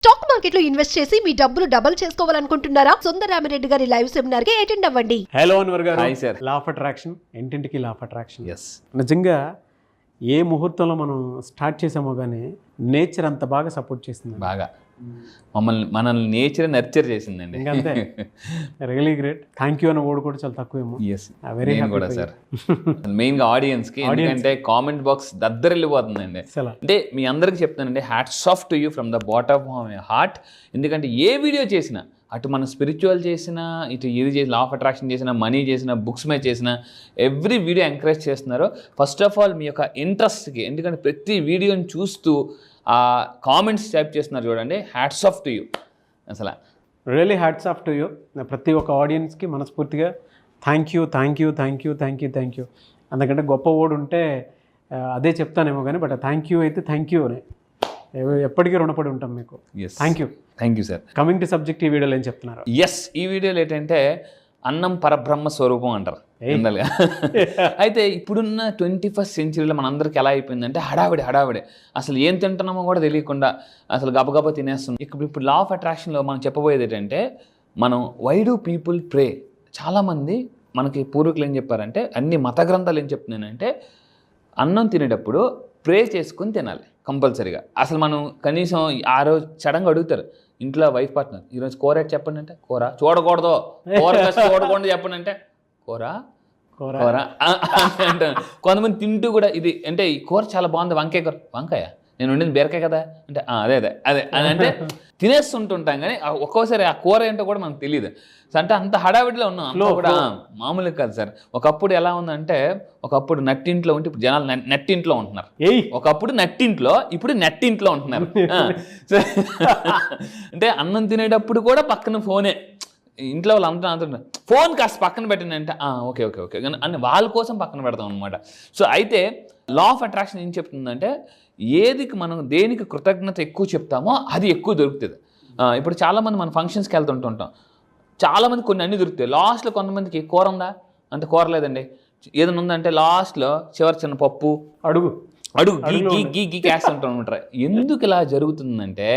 Stock మార్కెట్లో invest చేసి మీ డబ్బులు డబుల్ చేసుకోవాలనుకుంటున్నారా? సుందరరామిరెడ్డి గారి లైవ్ సెమినార్ కి అటెండ్ అవ్వండి. హలో అన్వర్ గారు. Hi sir. Law of attraction, ఇంటింటికి లా ఆఫ్ అట్రాక్షన్. ఎస్, నిజంగా ఏ ముహూర్తంలో మనం స్టార్ట్ చేసామో కానీ నేచర్ అంత బాగా సపోర్ట్ చేస్తుంది. బాగా మనల్ని నేచర్ నర్చర్ చేసిందండి. ఇంకంతే. Really great. థ్యాంక్ యూ అన్న వర్డ్ కూడా చాలా తక్కువేమో. ఎస్, వెరీ నేను కూడా సార్. మెయిన్గా ఆడియన్స్కి, ఎందుకంటే కామెంట్ బాక్స్ దద్దరిల్లిపోతుందండి. అంటే మీ అందరికి చెప్తానండి, hats off to you from the bottom of my heart. ఎందుకంటే ఏ వీడియో చేసినా, అటు మనం స్పిరిచువల్ చేసినా, ఇటు ఇది చేసి లా ఆఫ్ అట్రాక్షన్ చేసినా, మనీ చేసినా, బుక్స్ మీద చేసినా, ఎవ్రీ వీడియో ఎంకరేజ్ చేస్తున్నారు. ఫస్ట్ ఆఫ్ ఆల్ మీ యొక్క ఇంట్రెస్ట్కి, ఎందుకంటే ప్రతి వీడియోని చూస్తూ ఆ కామెంట్స్ టైప్ చేస్తున్నారు చూడండి, హ్యాట్స్ ఆఫ్ టు యూ. అసలు really hats off to you. ప్రతి ఒక్క ఆడియన్స్కి మనస్ఫూర్తిగా thank you, thank you, thank you, thank you, thank you. అందుకంటే గొప్ప వర్డ్ ఉంటే అదే చెప్తానేమో కానీ, బట్ థ్యాంక్ యూ అయితే థ్యాంక్ యూ అని ఎప్పటికీ రుణపడి ఉంటాం మీకు. Thank you. Thank you sir. Coming to subject, ఈ వీడియోలో ఏం చెప్తున్నారు? ఎస్, ఈ వీడియోలో ఏంటంటే అన్నం పరబ్రహ్మ స్వరూపం అంటారు జనరల్గా. అయితే ఇప్పుడున్న 21st సెంచరీలో మనందరికి ఎలా అయిపోయిందంటే హడావిడి అసలు ఏం తింటున్నామో కూడా తెలియకుండా అసలు గబగబా తినేస్తుంది. ఇప్పుడు లా ఆఫ్ అట్రాక్షన్లో మనం చెప్పబోయేది ఏంటంటే, మనం వై డూ పీపుల్ ప్రే. చాలామంది మనకి పూర్వీకులు ఏం చెప్పారంటే, అన్ని మత గ్రంథాలు ఏం చెప్తున్నానంటే, అన్నం తినేటప్పుడు ప్రే చేసుకుని తినాలి కంపల్సరీగా. అసలు మనం కనీసం ఆ రోజు సడన్గా అడుగుతారు ఇంట్లో వైఫ్ పార్ట్నర్, ఈరోజు కూర ఏంటి చెప్పండి అంటే, కూర చూడకూడదు, కూర చూడకూడదు చెప్పండి అంటే, కూర అంటాను. కొంతమంది తింటూ కూడా ఇది అంటే, ఈ కూర చాలా బాగుంది, వంకాయ కూర, వంకాయ నేను వండింది బీరకాయ కదా అంటే, అదే అని అంటే తినేస్తుంటుంటాం. కానీ ఒక్కోసారి ఆ కూర ఏంటో కూడా మనకు తెలియదు. అంటే అంత హడావిడిలో ఉన్నాం. అంతా కూడా మామూలుగా కాదు సార్. ఒకప్పుడు ఎలా ఉందంటే, ఒకప్పుడు నట్టింట్లో ఉంటే ఇప్పుడు జనాలు నెట్టింట్లో ఉంటున్నారు. ఒకప్పుడు నట్టింట్లో, ఇప్పుడు నెట్టింట్లో ఉంటున్నారు. అంటే అన్నం తినేటప్పుడు కూడా పక్కన ఫోనే. ఇంట్లో వాళ్ళు అంటున్నారు, ఫోన్ కాస్త పక్కన పెట్టండి అంటే, ఓకే అని వాళ్ళ కోసం పక్కన పెడతాం అనమాట. సో అయితే లా ఆఫ్ అట్రాక్షన్ ఏం చెప్తుందంటే, ఏదికి మనం దేనికి కృతజ్ఞత ఎక్కువ చెప్తామో అది ఎక్కువ దొరుకుతుంది. ఇప్పుడు చాలామంది మన ఫంక్షన్స్కి వెళ్తుంటుంటాం, చాలామంది కొన్ని అన్నీ దొరుకుతాయి. లాస్ట్లో కొంతమందికి కూర ఉందా అంటే, కూర లేదండి. ఏదైనా ఉందంటే లాస్ట్లో చిన్న పప్పు అడుగు గీ వేస్తుంటాం అనమాట. ఎందుకు ఇలా జరుగుతుందంటే,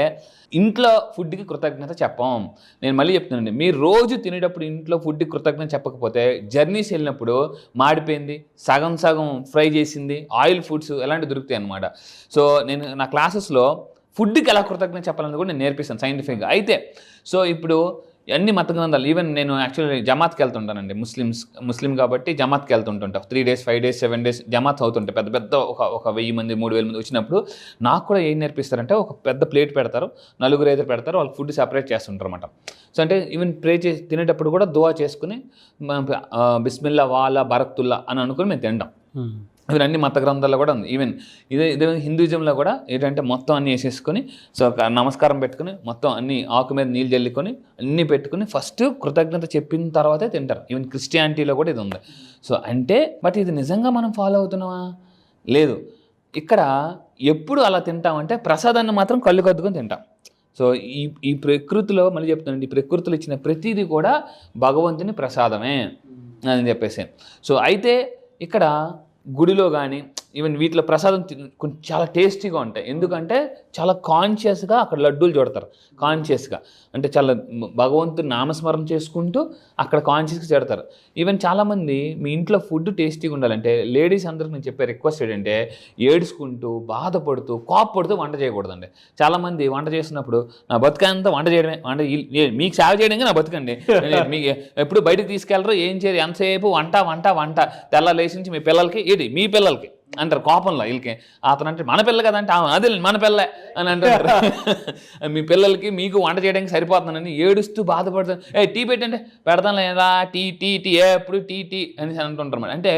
ఇంట్లో ఫుడ్కి కృతజ్ఞత చెప్పం. నేను మళ్ళీ చెప్తానండి, మీరు రోజు తినేటప్పుడు ఇంట్లో ఫుడ్కి కృతజ్ఞత చెప్పకపోతే, జర్నీస్ వెళ్ళినప్పుడు మాడిపోయింది, సగం ఫ్రై చేసింది, ఆయిల్ ఫుడ్స్ ఎలాంటివి దొరుకుతాయి అనమాట. సో నేను నా క్లాసెస్లో ఫుడ్కి ఎలా కృతజ్ఞత చెప్పాలని కూడా నేను నేర్పిస్తాను సైంటిఫిక్గా. అయితే సో ఇప్పుడు అన్ని మత గ్రంథాలు, ఈవెన్ నేను యాక్చువల్లీ జమాత్కి వెళ్తుంటానండి. ముస్లిం కాబట్టి జమాత్కి వెళ్తుంటా. 3 days 5 days 7 days జమాత్ అవుతుంటాయి. పెద్ద ఒక 1000 మంది 3000 మంది వచ్చినప్పుడు నాకు కూడా ఏం నేర్పిస్తారంటే, ఒక పెద్ద ప్లేట్ పెడతారు, 4-5 పెడతారు, వాళ్ళు ఫుడ్ సెపరేట్ చేస్తుంటారు అనమాట. సో అంటే ఈవెన్ ప్రే చేసి తినేటప్పుడు కూడా దువా చేసుకుని బిస్మిల్లా వాలా బరక్తుల్లా అని అనుకుని మేము తింటాం. ఇవన్నీ అన్ని మత గ్రంథాల్లో కూడా ఉంది. ఈవెన్ ఇదే హిందూయిజంలో కూడా ఏంటంటే, మొత్తం అన్నీ వేసేసుకొని, సో నమస్కారం పెట్టుకుని, మొత్తం అన్ని ఆకు మీద నీళ్ళు జల్లుకొని అన్నీ పెట్టుకుని ఫస్ట్ కృతజ్ఞత చెప్పిన తర్వాతే తింటారు. ఈవెన్ క్రిస్టియానిటీలో కూడా ఇది ఉంది. సో అంటే బట్ ఇది నిజంగా మనం ఫాలో అవుతున్నామా? లేదు. ఇక్కడ ఎప్పుడు అలా తింటామంటే, ప్రసాదాన్ని మాత్రం కళ్ళు కద్దుకొని తింటాం. సో ఈ ప్రకృతిలో మళ్ళీ చెప్తానండి, ఈ ప్రకృతిలో ఇచ్చిన ప్రతిదీ కూడా భగవంతుని ప్రసాదమే అని చెప్పేసి. సో అయితే ఇక్కడ గుడిలో కానీ ఈవెన్ వీటిలో ప్రసాదం కొంచెం చాలా టేస్టీగా ఉంటాయి. ఎందుకంటే చాలా కాన్షియస్గా అక్కడ లడ్డూలు చూడతారు. కాన్షియస్గా అంటే చాలా భగవంతుని నామస్మరణ చేసుకుంటూ అక్కడ కాన్షియస్గా చేడతారు. ఈవెన్ చాలామంది మీ ఇంట్లో ఫుడ్ టేస్టీగా ఉండాలంటే, లేడీస్ అందరికి నేను చెప్పే రిక్వెస్ట్ ఏంటంటే, ఏడుచుకుంటూ బాధపడుతూ కోపపడుతూ వంట చేయకూడదండి. చాలామంది వంట చేసినప్పుడు నా బతుకంతా వంట చేయడమే, మీకు సేవ చేయడానికి నా బతుకండి, మీకు ఎప్పుడు బయటకు తీసుకెళ్ళరు, ఏం చేయరు, ఎంతసేపు వంట తెల్ల లేచి నుంచి మీ పిల్లలకి మీ పిల్లలకి అంటారు కోపంలో. వీళ్ళకి అతను అంటే మన పిల్ల కదంటే, అదే మన పిల్లే అని అంటారు. మీ పిల్లలకి మీకు వంట చేయడానికి సరిపోతుందని ఏడుస్తూ బాధపడుతుంది. టీ పెట్టంటే పెడతాను లేదా, టీ ఎప్పుడు టీ అని అంటుంటారు. అంటే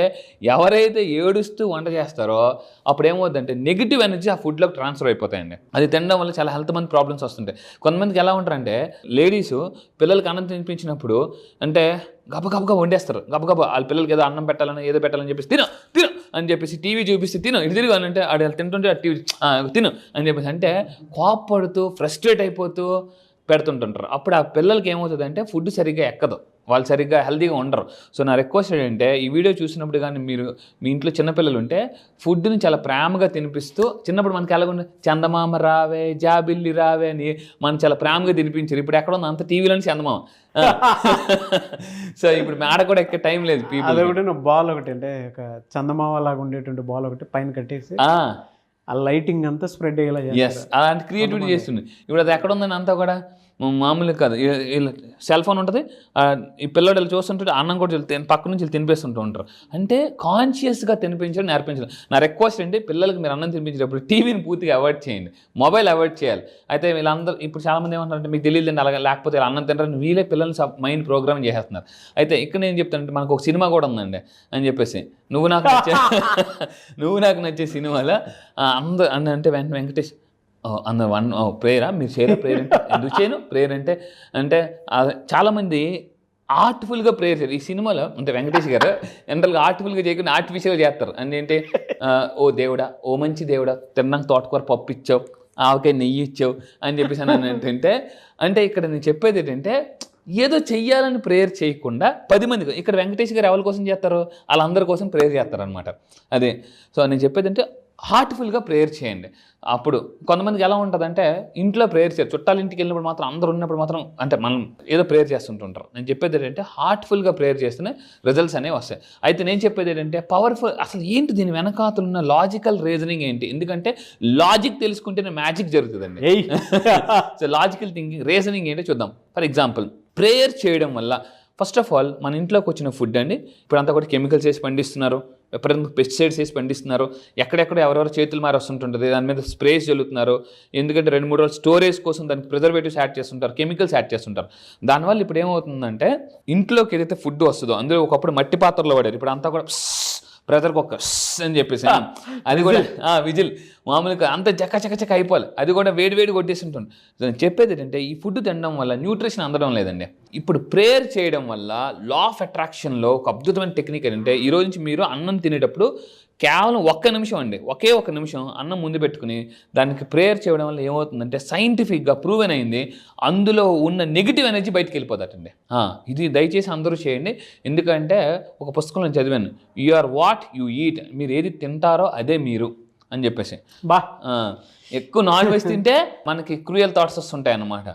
ఎవరైతే ఏడుస్తూ వంట చేస్తారో అప్పుడు ఏమవుతుందంటే, నెగిటివ్ ఎనర్జీ ఆ ఫుడ్లోకి ట్రాన్స్ఫర్ అయిపోతాయండి. అది తినడం వల్ల చాలా హెల్త్ మంది ప్రాబ్లమ్స్ వస్తుంటాయి. కొంతమందికి ఎలా ఉంటారంటే, లేడీస్ పిల్లలకి అన్నం తినిపించినప్పుడు అంటే గబగబగా వండేస్తారు. గబగబా వాళ్ళ పిల్లలకి ఏదో అన్నం పెట్టాలని ఏదో పెట్టాలని చెప్పేసి తిను అని చెప్పేసి టీవీ చూపిస్తే తిను ఇటు తిరుగు అని అంటే, ఆడు తింటుంటే ఆ టీవీ తిను అని చెప్పేసి అంటే కోప్పడుతూ ఫ్రస్ట్రేట్ అయిపోతూ పెడుతుంటుంటారు. అప్పుడు ఆ పిల్లలకి ఏమవుతుంది అంటే, ఫుడ్ సరిగ్గా ఎక్కదు. వాళ్ళు సరిగ్గా హెల్తీగా ఉండరు. సో నా రిక్వెస్ట్ ఏంటంటే ఈ వీడియో చూసినప్పుడు కానీ మీరు మీ ఇంట్లో చిన్నపిల్లలు ఉంటే ఫుడ్ని చాలా ప్రేమగా తినిపిస్తూ, చిన్నప్పుడు మనకి ఎలాగుండే చందమామ రావే జాబిల్లి రావే అని మనం చాలా ప్రేమగా తినిపించారు. ఇప్పుడు ఎక్కడ ఉంది అంత టీవీలోని చందమామ. సో ఇప్పుడు మేడ కూడా ఎక్కే టైం లేదు. అదొకటి బాల్ ఒకటి అంటే ఒక చందమామ లాగా ఉండేటువంటి బాల్ ఒకటి పైన కట్టేసి ఆ లైటింగ్ అంతా స్ప్రెడ్ అయ్యేలా చేస్తారు. అలాంటి క్రియేటివిటీ చేస్తుంది. ఇప్పుడు అది ఎక్కడ ఉందని అంతా కూడా మామూలుగా కాదు. సెల్ ఫోన్ ఉంటుంది, ఈ పిల్లలు చూస్తుంటే అన్నం కూడా పక్క నుంచి తినిపిస్తుంటూ ఉంటారు. అంటే కాన్షియస్గా తినిపించడం నేర్పించడం. నా రిక్వెస్ట్ ఏంటి, పిల్లలకి మీరు అన్నం తినిపించేటప్పుడు టీవీని పూర్తిగా అవాయిడ్ చేయండి, మొబైల్ అవాయిడ్ చేయాలి. అయితే వీళ్ళందరూ ఇప్పుడు చాలామంది ఏమంటారంటే మీకు తెలియదండి అలాగే, లేకపోతే అన్నం తింటారని వీళ్ళే పిల్లల్ని మైండ్ ప్రోగ్రామ్ చేసేస్తున్నారు. అయితే ఇక్కడ నేను చెప్తానంటే మనకు ఒక సినిమా కూడా ఉందండి అని చెప్పేసి, నువ్వు నాకు నచ్చే సినిమాలో అందరూ అంటే వెంకటేష్ అందరు ప్రేయరా మీరు చేయరా, ప్రేయర్ అంటే ఎందుకు చేయను, ప్రేయర్ అంటే చాలామంది ఆర్ట్ఫుల్గా ప్రేయర్ చేయరు. ఈ సినిమాలో అంటే వెంకటేష్ గారు జనరల్గా ఆర్ట్ఫుల్గా చేయకుండా ఆర్టిఫిషియల్గా చేస్తారు. అంటే ఓ దేవుడా, ఓ మంచి దేవుడా, తిన్నాక తోటకూర పప్పు ఇచ్చావు, ఆవకాయ నెయ్యి ఇచ్చావు అని చెప్పేసి అని అంటే ఇక్కడ నేను చెప్పేది ఏంటంటే ఏదో చెయ్యాలని ప్రేయర్ చేయకుండా 10 మంది, ఇక్కడ వెంకటేష్ గారు ఎవరి కోసం చేస్తారు, వాళ్ళందరి కోసం ప్రేయర్ చేస్తారనమాట. అదే సో నేను చెప్పేది అంటే హార్ట్ఫుల్గా ప్రేయర్ చేయండి. అప్పుడు కొంతమందికి ఎలా ఉంటుందంటే ఇంట్లో ప్రేయర్ చేయరు, చుట్టాల ఇంటికి వెళ్ళినప్పుడు మాత్రం అందరూ ఉన్నప్పుడు మాత్రం అంటే మనం ఏదో ప్రేయర్ చేస్తుంటుంటారు. నేను చెప్పేది ఏంటంటే హార్ట్ఫుల్గా ప్రేయర్ చేస్తేనే రిజల్ట్స్ అనేవి వస్తాయి. అయితే నేను చెప్పేది ఏంటంటే పవర్ఫుల్, అసలు ఏంటి దీని వెనకాతలు ఉన్న లాజికల్ రీజనింగ్ ఏంటి, ఎందుకంటే లాజిక్ తెలుసుకుంటేనే మ్యాజిక్ జరుగుతుందండి. సో లాజికల్ థింకింగ్ రీజనింగ్ ఏంటో చూద్దాం. ఫర్ ఎగ్జాంపుల్, ప్రేయర్ చేయడం వల్ల ఫస్ట్ ఆఫ్ ఆల్ మన ఇంట్లోకి వచ్చిన ఫుడ్ అండి, ఇప్పుడు అంతా కూడా కెమికల్స్ వేసి పండిస్తున్నారు, ఎప్పుడైనా పెస్టిసైడ్స్ వేసి పండిస్తున్నారు, ఎక్కడెక్కడ ఎవరెవరు చేతులు మారి వస్తుంటుంది, దాని మీద స్ప్రేస్ చల్లుతున్నారు. ఎందుకంటే 2-3 రోజులు స్టోరేజ్ కోసం దానికి ప్రిజర్వేటివ్స్ యాడ్ చేస్తుంటారు, కెమికల్స్ యాడ్ చేస్తుంటారు. దానివల్ల ఇప్పుడు ఏమవుతుందంటే ఇంట్లోకి ఏదైతే ఫుడ్ వస్తుందో అందులో ఒకప్పుడు మట్టి పాత్రలో పడారు, ఇప్పుడు అంతా కూడా బ్రదర్కి ఒక అని చెప్పేసి అది కూడా విజిల్ మామూలుగా అంత చక్క అయిపోవాలి, అది కూడా వేడి కొట్టేస్తుంటుంది. నేను చెప్పేది ఏంటంటే ఈ ఫుడ్ తినడం వల్ల న్యూట్రిషన్ అందడం లేదండి. ఇప్పుడు ప్రేయర్ చేయడం వల్ల లా ఆఫ్ అట్రాక్షన్లో ఒక అద్భుతమైన టెక్నిక్ ఏంటంటే ఈ రోజు నుంచి మీరు అన్నం తినేటప్పుడు కేవలం 1 నిమిషం అండి, ఒకే 1 నిమిషం అన్నం ముందు పెట్టుకుని దానికి ప్రేయర్ చేయడం వల్ల ఏమవుతుందంటే సైంటిఫిక్గా ప్రూవెన్ అయింది, అందులో ఉన్న నెగిటివ్ ఎనర్జీ బయటికి వెళ్ళిపోతాడండి. ఇది దయచేసి అందరూ చేయండి. ఎందుకంటే ఒక పుస్తకంలో చదివాను, you are what you eat, మీరు ఏది తింటారో అదే మీరు అని చెప్పేసి. ఎక్కువ నాన్ వెజ్ తింటే మనకి క్రూయల్ థాట్స్ వస్తుంటాయి అన్నమాట.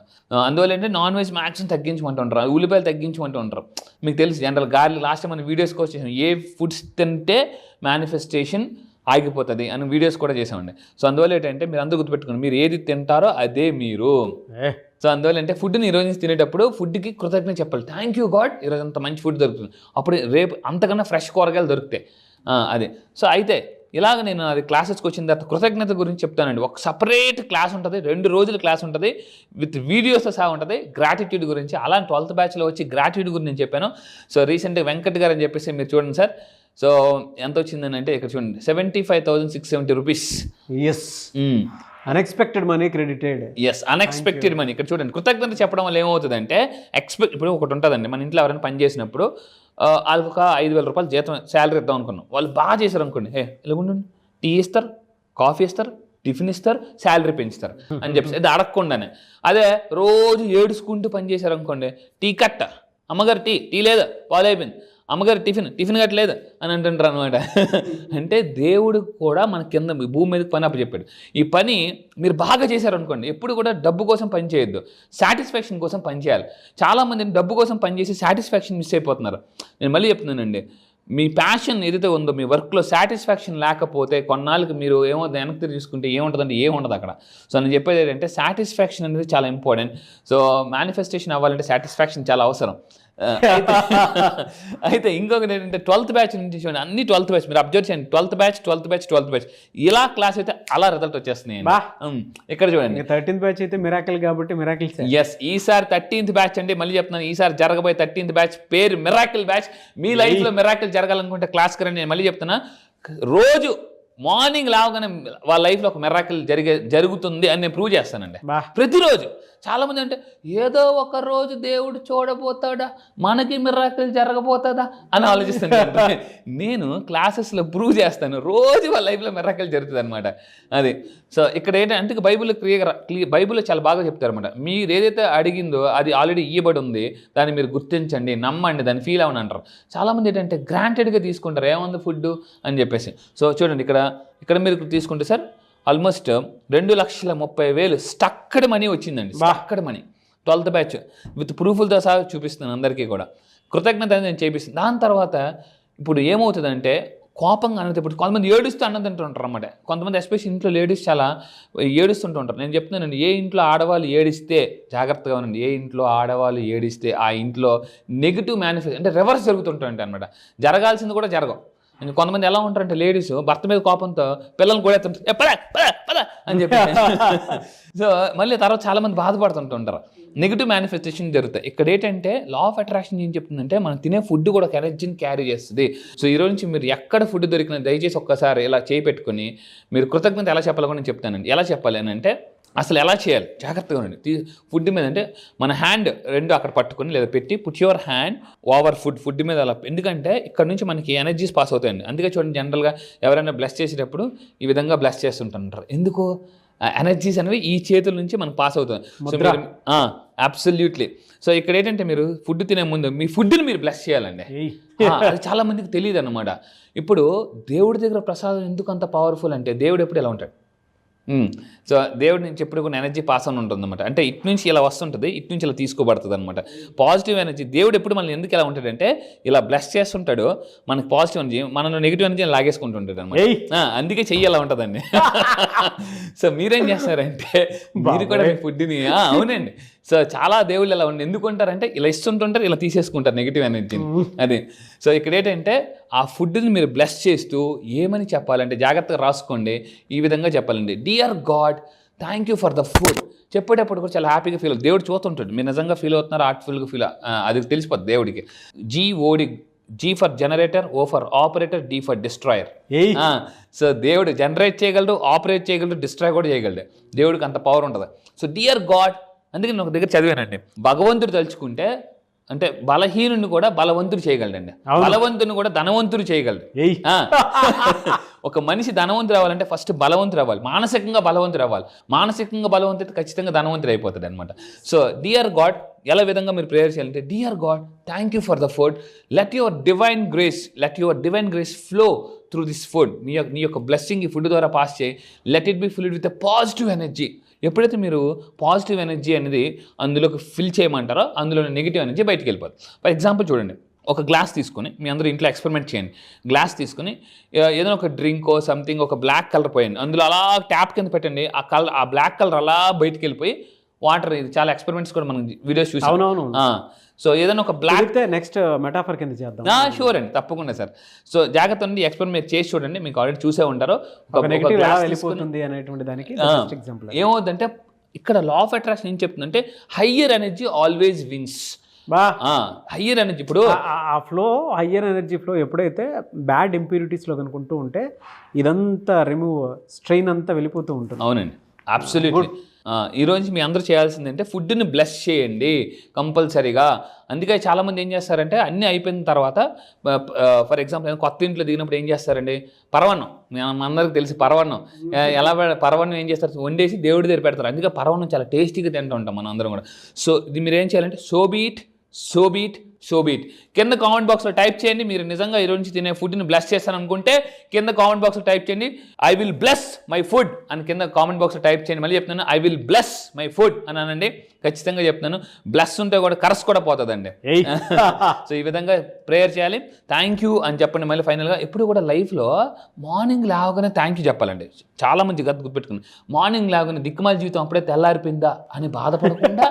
అందువల్ల ఏంటంటే నాన్ వెజ్ మ్యాక్సిమం తగ్గించమంటూ ఉంటారు, ఉల్లిపాయలు తగ్గించమంటూ ఉంటారు. మీకు తెలుసు జనరల్ గార్లిక్, లాస్ట్ టైం మనం వీడియోస్ కూడా చేసాం, ఏ ఫుడ్స్ తింటే మేనిఫెస్టేషన్ ఆగిపోతుంది అని వీడియోస్ కూడా చేసామండి. సో అందువల్ల ఏంటంటే మీరు అందరూ గుర్తుపెట్టుకోండి, మీరు ఏది తింటారో అదే మీరు. సో అందువల్ల అంటే ఫుడ్ని ఈరోజు నుంచి తినేటప్పుడు ఫుడ్కి కృతజ్ఞత చెప్పాలి, థ్యాంక్ యూ గాడ్ ఈరోజు అంత మంచి ఫుడ్ దొరుకుతుంది, అప్పుడు రేపు అంతకన్నా ఫ్రెష్ కూరగాయలు దొరుకుతాయి. అదే సో అయితే ఇలాగ నేను అది క్లాసెస్కి వచ్చిన తర్వాత కృతజ్ఞత గురించి చెప్తానండి. ఒక సపరేట్ క్లాస్ ఉంటుంది, 2 రోజుల క్లాస్ ఉంటుంది, విత్ వీడియోస్తో సహా ఉంటుంది గ్రాటిట్యూడ్ గురించి. అలా 12th బ్యాచ్లో వచ్చి గ్రాటిట్యూడ్ గురించి నేను చెప్పాను. సో రీసెంట్గా వెంకట్ గారు అని చెప్పేసి మీరు చూడండి సార్. సో ఎంత వచ్చిందని అంటే ఇక్కడ చూడండి 75,670 rupees. Yes, unexpected money credited. Yes, unexpected money. ఇక్కడ చూడండి కృతజ్ఞత చెప్పడం వల్ల ఏమవుతుందంటే ఇప్పుడు ఒకటి ఉంటుందండి, మన ఇంట్లో ఎవరైనా పని చేసినప్పుడు వాళ్ళకి ఒక 5,000 రూపాయలు జీతం శాలరీ ఇద్దాం అనుకున్నాం, వాళ్ళు బాగా చేశారు అనుకోండి, ఇలా ఉండండి, టీ ఇస్తారు, కాఫీ ఇస్తారు, టిఫిన్ ఇస్తారు, శాలరీ పెంచుతారు అని చెప్పేసి అది అడగకుండానే. అదే రోజు ఏడుచుకుంటూ పని చేశారు అనుకోండి, టీ కట్ట, అమ్మగారు టీ లేదా, పాలు అయిపోయింది, అమ్మగారు టిఫిన్ కట్టలేదు అని అంటుంటారు అనమాట. అంటే దేవుడు కూడా మన కింద భూమి మీదకి పని అప్పచెప్పాడు. ఈ పని మీరు బాగా చేశారనుకోండి, ఎప్పుడు కూడా డబ్బు కోసం పని చేయొద్దు, సాటిస్ఫాక్షన్ కోసం పని చేయాలి. చాలామంది డబ్బు కోసం పని చేసి సాటిస్ఫాక్షన్ మిస్ అయిపోతున్నారు. నేను మళ్ళీ చెప్తున్నానండి, మీ ప్యాషన్ ఏదైతే ఉందో మీ వర్క్లో సాటిస్ఫాక్షన్ లేకపోతే కొన్నాళ్ళకి మీరు ఏమవుతుంది వెనక్కి తిరిగి చూసుకుంటే ఏముంటుందంటే ఏముండదు అక్కడ. సో నేను చెప్పేది ఏంటంటే సాటిస్ఫాక్షన్ అనేది చాలా ఇంపార్టెంట్. సో మేనిఫెస్టేషన్ అవ్వాలంటే సాటిస్ఫాక్షన్ చాలా అవసరం. అయితే ఇంకొకటి ఏంటంటే 12th బ్యాచ్ నుంచి చూడండి, అన్ని 12th బ్యాచ్ మీరు అబ్జర్వ్ చేయండి, 12th బ్యాచ్ ఇలా క్లాస్ అయితే అలా రిజల్ట్ వచ్చేస్తున్నాయి. ఇక్కడ చూడండి 13th బ్యాచ్ అయితే మిరాకిల్ కాబట్టి మిరాకిల్. ఎస్, ఈసారి 13th బ్యాచ్ అండి, మళ్ళీ చెప్తున్నాను, ఈసారి జరగబోయే 13th బ్యాచ్ పేరు మిరాకిల్ బ్యాచ్. మీ లైఫ్లో మిరాకిల్ జరగాలనుకుంటే క్లాస్కి రండి. నేను మళ్ళీ చెప్తున్నా, రోజు మార్నింగ్ లేవగానే వాళ్ళ లైఫ్లో ఒక మిరాకిల్ జరుగుతుంది అని నేను ప్రూవ్ చేస్తానండి బా ప్రతిరోజు. చాలామంది అంటే ఏదో ఒక రోజు దేవుడు చూడబోతాడా, మనకి మిరాకిల్ జరగబోతుందా అని ఆలోచిస్తాను. నేను క్లాసెస్లో ప్రూవ్ చేస్తాను, రోజు వాళ్ళ లైఫ్లో మిరాకిల్ జరుగుతుంది అనమాట. అది సో ఇక్కడ ఏంటంటే బైబిల్లో చాలా బాగా చెప్తారు అనమాట. మీరు ఏదైతే అడిగిందో అది ఆల్రెడీ ఇవ్వబడి ఉంది, దాన్ని మీరు గుర్తించండి, నమ్మండి, దాన్ని ఫీల్ అవ్వని అంటారు. చాలామంది ఏంటంటే గ్రాంటెడ్గా తీసుకుంటారు, ఏముంది ఫుడ్ అని చెప్పేసి. సో చూడండి ఇక్కడ మీరు తీసుకుంటే సార్ ఆల్మోస్ట్ 2,30,000 స్టక్కడ్ మనీ వచ్చిందండి. Stucked money 12th batch with ప్రూఫ్లతో సహా చూపిస్తున్నాను అందరికీ కూడా. కృతజ్ఞత అనేది నేను చేపిస్తాను. దాని తర్వాత ఇప్పుడు ఏమవుతుందంటే కోపంగా అనేది, ఇప్పుడు కొంతమంది ఏడుస్తూ అన్నం తింటుంటారు అన్నమాట. కొంతమంది ఎస్పెషల్లీ ఇంట్లో లేడీస్ చాలా ఏడుస్తుంటుంటారు. నేను చెప్తున్నానండి, ఏ ఇంట్లో ఆడవాళ్ళు ఏడిస్తే జాగ్రత్తగా ఉండండి. ఏ ఇంట్లో ఆడవాళ్ళు ఏడిస్తే ఆ ఇంట్లో నెగిటివ్ మేనిఫెస్ట్ అంటే రివర్స్ జరుగుతుంటాయంట అనమాట. జరగాల్సింది కూడా జరగవు. కొంతమంది ఎలా ఉంటారంటే లేడీస్ భర్త మీద కోపంతో పిల్లల్ని కూడా పద అని చెప్పి సో మళ్ళీ తర్వాత చాలామంది బాధపడుతుంటుంటారు. నెగిటివ్ మేనిఫెస్టేషన్ జరుగుతాయి. ఇక్కడ ఏంటంటే లా ఆఫ్ అట్రాక్షన్ ఏం చెప్తుందంటే మనం తినే ఫుడ్ కూడా ఒక ఎనర్జీని క్యారీ చేస్తుంది. సో ఈరోజు నుంచి మీరు ఎక్కడ ఫుడ్ దొరికినా దయచేసి ఒక్కసారి ఇలా చేయి పెట్టుకుని మీరు కృతజ్ఞత ఎలా చెప్పాలో కూడా నేను చెప్తానండి. ఎలా చెప్పాలి అని అంటే అసలు ఎలా చేయాలి జాగ్రత్తగా ఉండండి. ఫుడ్ మీద అంటే మన హ్యాండ్ 2 అక్కడ పట్టుకొని లేదా పెట్టి put your hand over food మీద అలా, ఎందుకంటే ఇక్కడ నుంచి మనకి ఎనర్జీస్ పాస్ అవుతాయండి. అందుకే చూడండి, జనరల్గా ఎవరైనా బ్లెస్ చేసేటప్పుడు ఈ విధంగా బ్లెస్ చేస్తుంటారు. ఎందుకు? ఎనర్జీస్ అనేవి ఈ చేతుల నుంచి మనకు పాస్ అవుతుంది. సో మీరు అబ్సల్యూట్లీ. సో ఇక్కడ ఏంటంటే మీరు ఫుడ్ తినే ముందు మీ ఫుడ్ని మీరు బ్లెస్ చేయాలండి. అది చాలా మందికి తెలియదు అనమాట. ఇప్పుడు దేవుడి దగ్గర ప్రసాదం ఎందుకు అంత పవర్ఫుల్ అంటే దేవుడు ఎప్పుడు ఎలా ఉంటాడు? సో దేవుడి నుంచి ఎప్పుడు కొన్ని ఎనర్జీ పాస్ అని ఉంటుంది అనమాట. అంటే ఇటు నుంచి ఇలా వస్తుంటుంది, ఇటు నుంచి ఇలా తీసుకోబడుతుంది అనమాట. పాజిటివ్ ఎనర్జీ దేవుడు ఎప్పుడు మనల్ని ఎందుకు ఎలా ఉంటాడంటే ఇలా బ్లెస్ చేస్తుంటాడు, మనకి పాజిటివ్ ఎనర్జీ, మనలో నెగిటివ్ ఎనర్జీ లాగేసుకుంటుంటాడు అనమాట. అందుకే చెయ్యి అలా ఉంటుందండి. సో మీరేం చేస్తారంటే మీరు కూడా మీ ఫుడ్ని అవునండి. సో చాలా దేవుళ్ళు ఎలా ఉండి ఎందుకు ఉంటారంటే ఇలా ఇస్తుంటుంటారు, ఇలా తీసేసుకుంటారు నెగిటివ్ ఎనర్జీని. అది సో ఇక్కడ ఏంటంటే ఆ ఫుడ్ని మీరు బ్లెస్ చేస్తూ ఏమని చెప్పాలంటే జాగ్రత్తగా రాసుకోండి. ఈ విధంగా చెప్పాలండి, dear God thank you for the food. చెప్పేటప్పుడు కూడా చాలా హ్యాపీగా ఫీల్ అవుతుంది. దేవుడు చూస్తుంటాడు మీరు నిజంగా ఫీల్ అవుతున్నారు, ఆర్ట్ఫుల్గా ఫీల్, అది తెలిసిపోతుంది దేవుడికి. G for generator, O for operator, D for destroyer. So దేవుడు జనరేట్ చేయగలడు, ఆపరేట్ చేయగలడు, డిస్ట్రాయ్ కూడా చేయగలడు. దేవుడికి అంత పవర్ ఉంటుంది. సో డియర్ గాడ్, అందుకే నేను ఒక దగ్గర చదివానండి, భగవంతుడు తలుచుకుంటే అంటే బలహీనుని కూడా బలవంతుడు చేయగలడండి, బలవంతుని కూడా ధనవంతుడు చేయగలడు. ఒక మనిషి ధనవంతుడు అవ్వాలంటే ఫస్ట్ బలవంతుడు అవ్వాలి, మానసికంగా బలవంతుడు అవ్వాలి. మానసికంగా బలవంతుడు ఖచ్చితంగా ధనవంతుడు అయిపోతాడు అనమాట. సో డియర్ గాడ్ ఎలా విధంగా మీరు ప్రేయర్ చేయాలంటే, dear God thank you for the food, let your divine grace flow through this food. నీ యొక్క బ్లెస్సింగ్ ఈ ఫుడ్ ద్వారా పాస్ చేయి. Let it be filled with a positive energy. ఎప్పుడైతే మీరు పాజిటివ్ ఎనర్జీ అనేది అందులోకి ఫిల్ చేయమంటారో అందులో నెగిటివ్ ఎనర్జీ బయటికి వెళ్ళిపోతుంది. ఫర్ ఎగ్జాంపుల్ చూడండి, ఒక గ్లాస్ తీసుకొని మీ అందరూ ఇంట్లో ఎక్స్పెరిమెంట్ చేయండి. గ్లాస్ తీసుకుని ఏదైనా ఒక డ్రింకో సంథింగ్ ఒక బ్లాక్ కలర్ పోయండి, అందులో అలా ట్యాప్ కింద పెట్టండి. ఆ బ్లాక్ కలర్ అలా బయటికి వెళ్ళిపోయి వాటర్, ఇది చాలా ఎక్స్పెరిమెంట్స్ కూడా మనం వీడియోస్ చూసాం. అవునవును. సో ఏదైనా ఒక బ్లాక్ నెక్స్ట్ మెటాఫర్ కింద చేద్దాం. షూర్ అండి, తప్పకుండా సార్. సో జాగ్రత్త అండి, ఎక్స్పెరిమెంట్ చేసి చూడండి, మీకు ఆల్రెడీ చూసే ఉంటారు. ఏమవుతుందంటే ఇక్కడ లా ఆఫ్ అట్రాక్షన్ ఏం చెప్తుందంటే higher energy always wins. Higher energy ఇప్పుడు ఆ ఫ్లో, హయ్యర్ ఎనర్జీ ఫ్లో ఎప్పుడైతే బ్యాడ్ ఇంప్యూరిటీస్లో కనుకుంటూ ఉంటే ఇదంతా రిమూవ్, స్ట్రెయిన్ అంతా వెళ్ళిపోతూ ఉంటుంది. అవునండి, అబ్సల్యూట్లీ. ఈరోజు మీ అందరూ చేయాల్సింది అంటే ఫుడ్ని బ్లెస్ చేయండి కంపల్సరీగా. అందుకే చాలామంది ఏం చేస్తారంటే అన్నీ అయిపోయిన తర్వాత, ఫర్ ఎగ్జాంపుల్ కొత్త ఇంట్లో దిగినప్పుడు ఏం చేస్తారండి, పరవన్నం, అందరికి తెలిసి పరవన్నం ఎలా, పరవన్నం ఏం చేస్తారు, వండేసి దేవుడి దగ్గర పెడతారు. అందుకే పరవన్నం చాలా టేస్టీగా తింటూ ఉంటాం మనం అందరం కూడా. సో ఇది మీరు ఏం చేయాలంటే సోబీట్ కింద కామెంట్ బాక్స్లో టైప్ చేయండి. మీరు నిజంగా ఈ రోజు తినే ఫుడ్ని బ్లెస్ చేస్తాను అనుకుంటే కింద కామెంట్ బాక్స్లో టైప్ చేయండి, I will bless my food అని కింద కామెంట్ బాక్స్లో టైప్ చేయండి. మళ్ళీ చెప్తున్నాను, I will bless my food అని అనండి. ఖచ్చితంగా చెప్తున్నాను, బ్లెస్ ఉంటే కూడా కరస్ కూడా పోతుందండి. సో ఈ విధంగా ప్రేయర్ చేయాలి. థ్యాంక్ యూ అని చెప్పండి. మళ్ళీ ఫైనల్గా ఎప్పుడు కూడా లైఫ్లో మార్నింగ్ లేవగానే థ్యాంక్ యూ చెప్పాలండి. చాలా మంది గుర్తుపెట్టుకుని మార్నింగ్ లేవగానే దిక్కుమాల జీవితం అప్పుడే తెల్లారిపోయిందా అని బాధపడకుండా,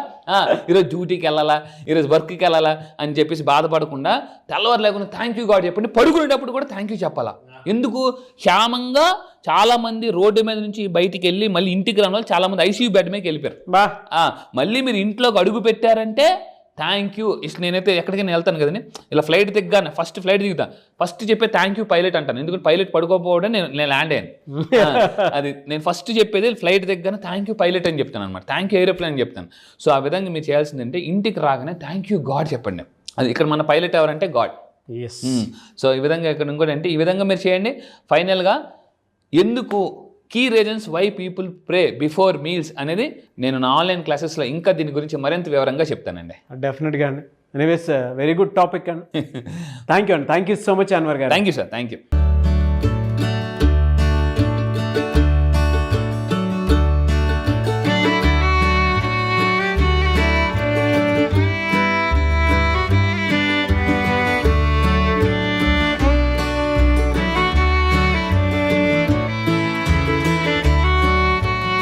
ఈరోజు డ్యూటీకి వెళ్ళాలా, ఈరోజు వర్క్కి వెళ్ళాలా అని చెప్పేసి బాధపడకుండా తెల్లవారు లేకుండా థ్యాంక్ యూ గాడ్ చెప్పండి. పడుకునేటప్పుడు కూడా థ్యాంక్ యూ చెప్పాలా. ఎందుకు? క్షేమంగా చాలామంది రోడ్డు మీద నుంచి బయటికి వెళ్ళి మళ్ళీ ఇంటికి రాని వాళ్ళు చాలామంది ఐసీయూ బెడ్ మీదకి వెళ్ళిపోయారు. మళ్ళీ మీరు ఇంట్లోకి అడుగు పెట్టారంటే థ్యాంక్ యూ. ఇట్లా నేనైతే ఎక్కడికైనా వెళ్తాను కదండి, ఇలా ఫ్లైట్ దిగ్గానే ఫస్ట్ ఫ్లైట్ దిగుతాను, ఫస్ట్ చెప్పే థ్యాంక్ యూ పైలట్ అంటాను. ఎందుకంటే పైలట్ పడుకోకపోవడం నేను ల్యాండ్ అయ్యాను. అది నేను ఫస్ట్ చెప్పేది ఫ్లైట్ దిగ్గానే థ్యాంక్ యూ పైలట్ అని చెప్తాను అనమాట, థ్యాంక్ యూ ఏరోప్లేన్ అని చెప్తాను. సో ఆ విధంగా మీరు చేయాల్సిందంటే ఇంటికి రాగానే థ్యాంక్ యూ గాడ్ చెప్పండి. అది ఇక్కడ మన పైలట్ ఎవరంటే గాడ్. ఎస్. సో ఈ విధంగా ఇక్కడ ఇంకోటి అంటే ఈ విధంగా మీరు చేయండి. ఫైనల్గా ఎందుకు key reasons why people pray before meals అనేది నేను నా ఆన్లైన్ క్లాసెస్లో ఇంకా దీని గురించి మరింత వివరంగా చెప్తానండి. డెఫినెట్గా అండి. ఎనీవేస్ వెరీ గుడ్ టాపిక్ అండి. Thank you so much Anwar గారు. Thank you sir, thank you.